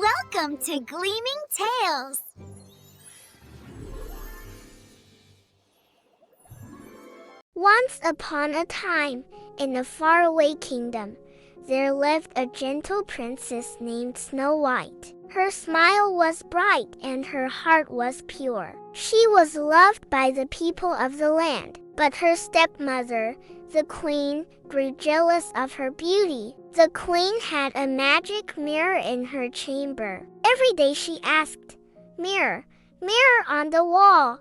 Welcome to Gleaming Tales! Once upon a time, in a faraway kingdom, there lived a gentle princess named Snow White. Her smile was bright and her heart was pure. She was loved by the people of the land, but her stepmother, the queen, grew jealous of her beauty. The queen had a magic mirror in her chamber. Every day she asked, "Mirror, mirror on the wall,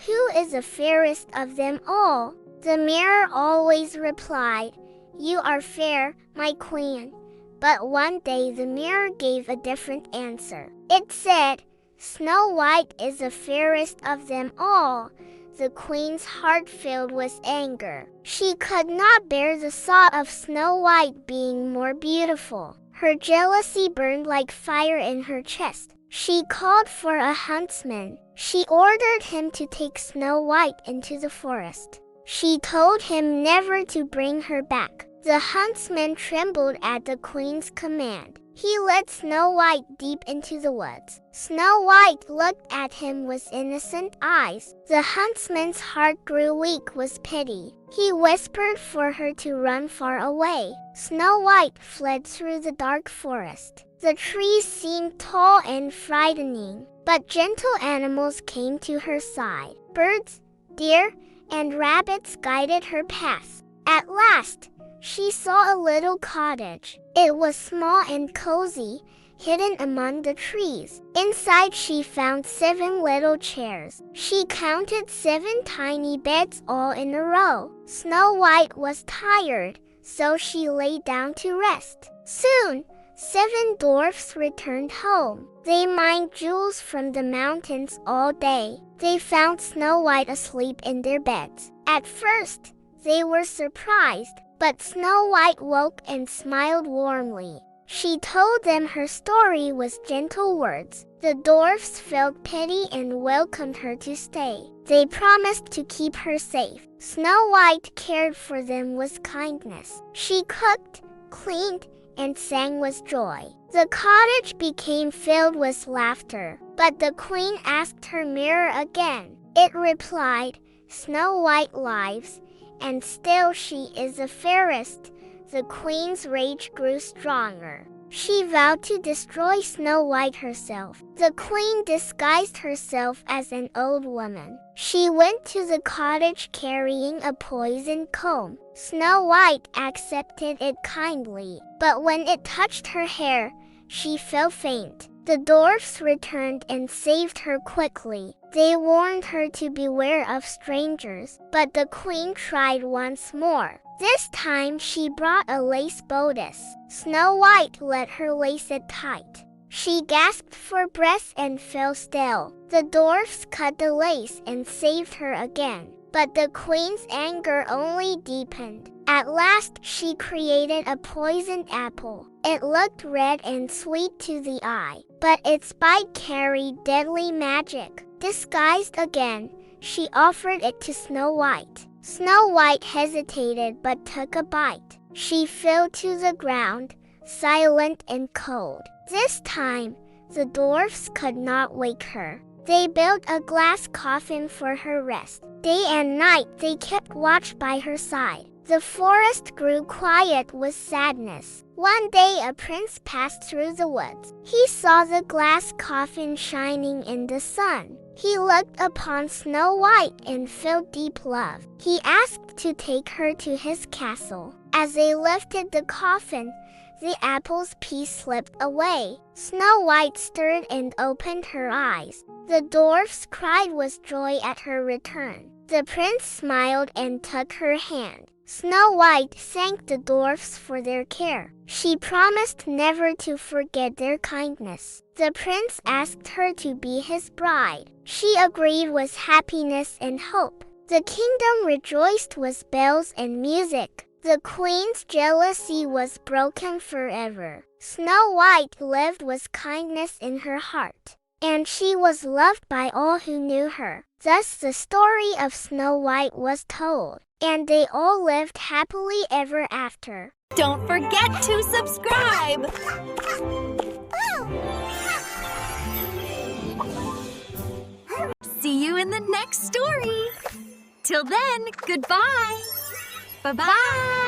who is the fairest of them all?" The mirror always replied, "You are fair, my queen." But one day the mirror gave a different answer. It said, "Snow White is the fairest of them all." The queen's heart filled with anger. She could not bear the thought of Snow White being more beautiful. Her jealousy burned like fire in her chest. She called for a huntsman. She ordered him to take Snow White into the forest. She told him never to bring her back. The huntsman trembled at the queen's command. He led Snow White deep into the woods. Snow White looked at him with innocent eyes. The huntsman's heart grew weak with pity. He whispered for her to run far away. Snow White fled through the dark forest. The trees seemed tall and frightening, but gentle animals came to her side. Birds, deer, and rabbits guided her path. At last, she saw a little cottage. It was small and cozy, hidden among the trees. Inside she found 7 little chairs. She counted 7 tiny beds all in a row. Snow White was tired, so she lay down to rest. Soon, 7 dwarfs returned home. They mined jewels from the mountains all day. They found Snow White asleep in their beds. At first, they were surprised, but Snow White woke and smiled warmly. She told them her story with gentle words. The dwarfs felt pity and welcomed her to stay. They promised to keep her safe. Snow White cared for them with kindness. She cooked, cleaned, and sang with joy. The cottage became filled with laughter, but the queen asked her mirror again. It replied, "Snow White lives, and still she is the fairest." The queen's rage grew stronger. She vowed to destroy Snow White herself. The queen disguised herself as an old woman. She went to the cottage carrying a poisoned comb. Snow White accepted it kindly, but when it touched her hair, she fell faint. The dwarfs returned and saved her quickly. They warned her to beware of strangers, but the queen tried once more. This time she brought a lace bodice. Snow White let her lace it tight. She gasped for breath and fell still. The dwarfs cut the lace and saved her again, but the queen's anger only deepened. At last she created a poisoned apple. It looked red and sweet to the eye, but its bite carried deadly magic. Disguised again, she offered it to Snow White. Snow White hesitated but took a bite. She fell to the ground, silent and cold. This time, the dwarfs could not wake her. They built a glass coffin for her rest. Day and night they kept watch by her side. The forest grew quiet with sadness. One day a prince passed through the woods. He saw the glass coffin shining in the sun. He looked upon Snow White and felt deep love. He asked to take her to his castle. As they lifted the coffin, the apple's piece slipped away. Snow White stirred and opened her eyes. The dwarfs cried with joy at her return. The prince smiled and took her hand. Snow White thanked the dwarfs for their care. She promised never to forget their kindness. The prince asked her to be his bride. She agreed with happiness and hope. The kingdom rejoiced with bells and music. The queen's jealousy was broken forever. Snow White lived with kindness in her heart, and she was loved by all who knew her. Thus the story of Snow White was told, and they all lived happily ever after. Don't forget to subscribe! next story. Till then, goodbye. Bye-bye.